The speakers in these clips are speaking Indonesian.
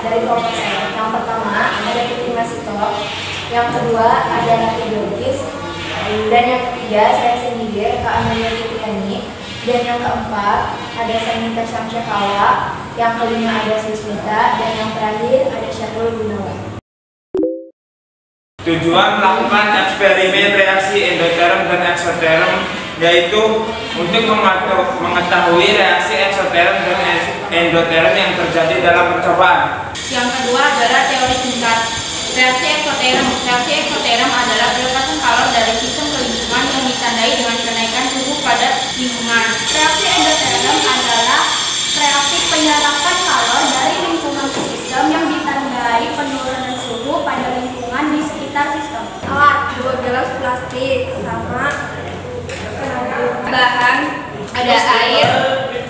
dari kelompok saya. Yang pertama ada Putri Masito, yang kedua ada Rati Biologis, dan yang ketiga saya sendiri Kak Amelia Fitriani, dan yang keempat ada Sanita Syamsyakala, yang kelima ada Susmita, dan yang terakhir ada Syahrul Gunawan. Tujuan melakukan eksperimen reaksi endoterm dan eksoterm yaitu untuk mengetahui reaksi eksoterm dan endoterm yang terjadi dalam percobaan. Yang kedua adalah teori singkat. Reaksi eksoterm. Reaksi eksoterm adalah pelepasan kalor dari sistem ke lingkungan yang ditandai dengan kenaikan suhu pada lingkungan. Reaksi endoterm adalah reaksi penyerapan kalor dari lingkungan ke sistem yang ditandai penurunan suhu pada lingkungan di sekitar sistem. Alat 2 gelas plastik sama Bahan ada air,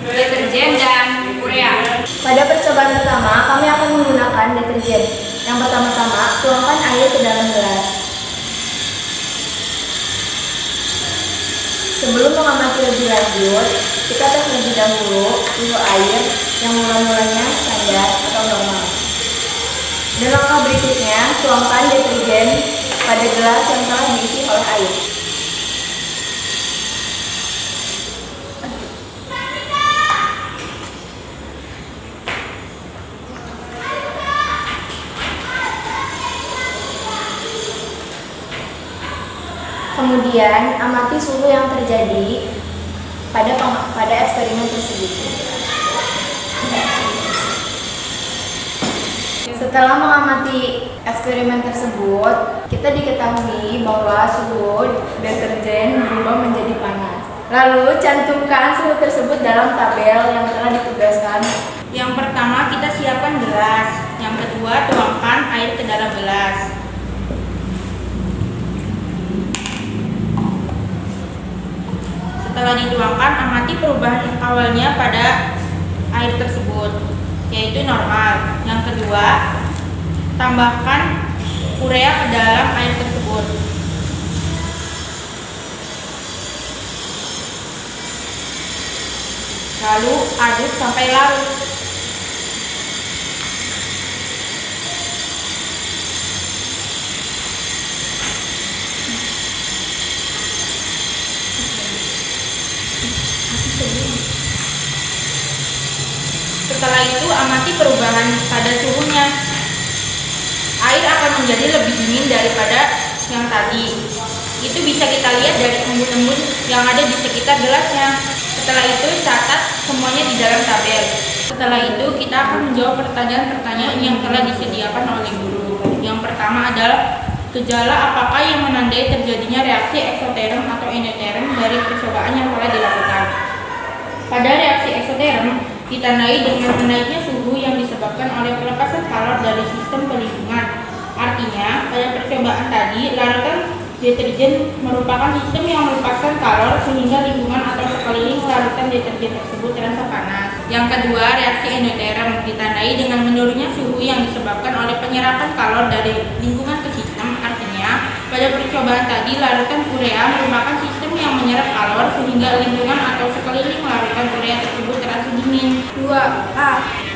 deterjen, dan urea. Pada percobaan pertama, kami akan menggunakan deterjen. Yang pertama-tama, tuangkan air ke dalam gelas. Sebelum mengamati lebih lanjut, kita tes lebih dahulu suhu air yang mula-mulanya standar atau normal. Dan langkah berikutnya, tuangkan deterjen pada gelas yang telah diisi oleh air. Kemudian, amati suhu yang terjadi pada eksperimen tersebut. Setelah mengamati eksperimen tersebut, kita diketahui bahwa suhu deterjen berubah menjadi panas. Lalu, cantumkan suhu tersebut dalam tabel yang telah ditugaskan. Yang pertama, kita siapkan gelas. Yang kedua, tuangkan air ke dalam gelas. Setelah dituangkan, amati perubahan awalnya pada air tersebut, yaitu normal. Yang kedua, tambahkan urea ke dalam air tersebut. Lalu aduk sampai larut. Setelah itu, amati perubahan pada suhunya. Air akan menjadi lebih dingin daripada yang tadi. Itu bisa kita lihat dari embun-embun yang ada di sekitar gelasnya. Setelah itu, catat semuanya di dalam tabel. Setelah itu, kita akan menjawab pertanyaan-pertanyaan yang telah disediakan oleh guru. Yang pertama adalah gejala apakah yang menandai terjadinya reaksi eksoterm atau endoterm dari percobaan yang telah dilakukan. Pada reaksi eksoterm, ditandai dengan menaiknya suhu yang disebabkan oleh pelepasan kalor dari sistem ke lingkungan. Artinya, pada percobaan tadi, larutan deterjen merupakan sistem yang melepaskan kalor sehingga lingkungan atau sekeliling larutan deterjen tersebut terasa panas. Yang kedua, reaksi endoterm ditandai dengan menurunnya suhu yang disebabkan oleh penyerapan kalor dari lingkungan ke sistem. Artinya, pada percobaan tadi, larutan urea merupakan sistem yang menyerap kalor sehingga lingkungan atau sekeliling larutan urea tersebut terasa dingin. 2A.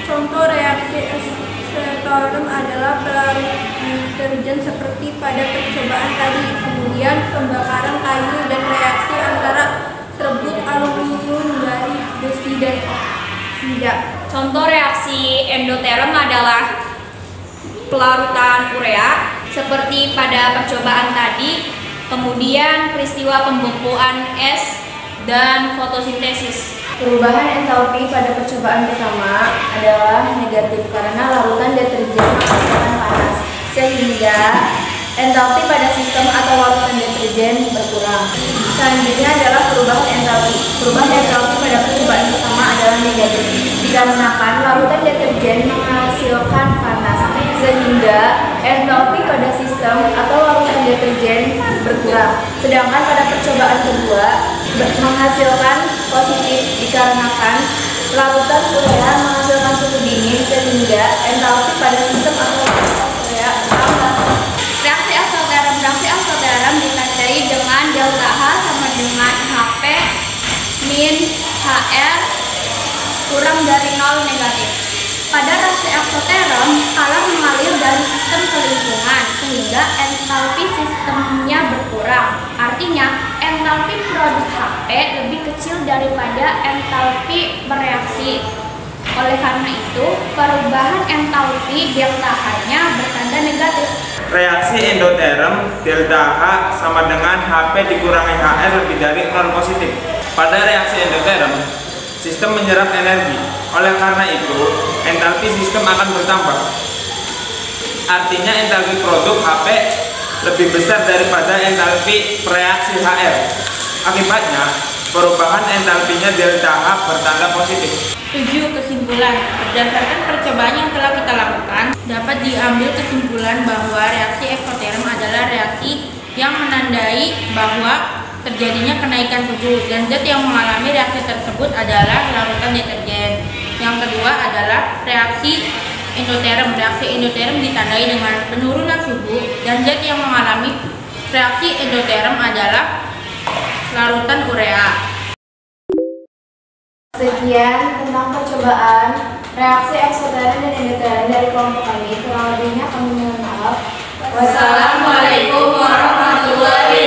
Contoh reaksi eksoterm adalah pelarut deterjen seperti pada percobaan tadi. Kemudian pembakaran kayu dan reaksi antara serbuk aluminium dari besi dan oksida. Contoh reaksi endoterm adalah pelarutan urea seperti pada percobaan tadi. Kemudian peristiwa pembekuan es dan fotosintesis. Perubahan entalpi pada percobaan pertama adalah negatif karena larutan deterjen menghasilkan panas, sehingga entalpi pada sistem atau larutan deterjen berkurang. Selanjutnya adalah perubahan entalpi. Perubahan entalpi pada percobaan pertama adalah negatif dikarenakan larutan deterjen menghasilkan panas, sehingga entalpi pada sistem atau larutan deterjen berkurang. Sedangkan pada percobaan kedua menghasilkan positif dikarenakan larutan urea menghasilkan suhu dingin sehingga entalpi pada sistem atau larutan urea bertambah. Reaksi eksoterm ditandai dengan delta H sama dengan HP min HR kurang dari 0 negatif. Pada reaksi eksoterm, reaksi. Oleh karena itu, perubahan entalpi delta H-nya bertanda negatif. Reaksi endoterm delta H sama dengan Hp dikurangi Hr lebih dari 0 positif. Pada reaksi endoterm, sistem menyerap energi. Oleh karena itu, entalpi sistem akan bertambah. Artinya entalpi produk Hp lebih besar daripada entalpi reaksi Hr. Akibatnya, perubahan entalpinya delta H bertanda positif. 7. Kesimpulan. Berdasarkan percobaan yang telah kita lakukan, dapat diambil kesimpulan bahwa reaksi eksoterm adalah reaksi yang menandai bahwa terjadinya kenaikan suhu, dan zat yang mengalami reaksi tersebut adalah larutan deterjen. Yang kedua adalah reaksi endoterm. Reaksi endoterm ditandai dengan penurunan suhu, dan zat yang mengalami reaksi endoterm adalah larutan urea. Sekian tentang percobaan reaksi eksoterm dan endoterm dari kelompok kami. Kurang lebihnya kami mohon maaf. Wassalamualaikum warahmatullahi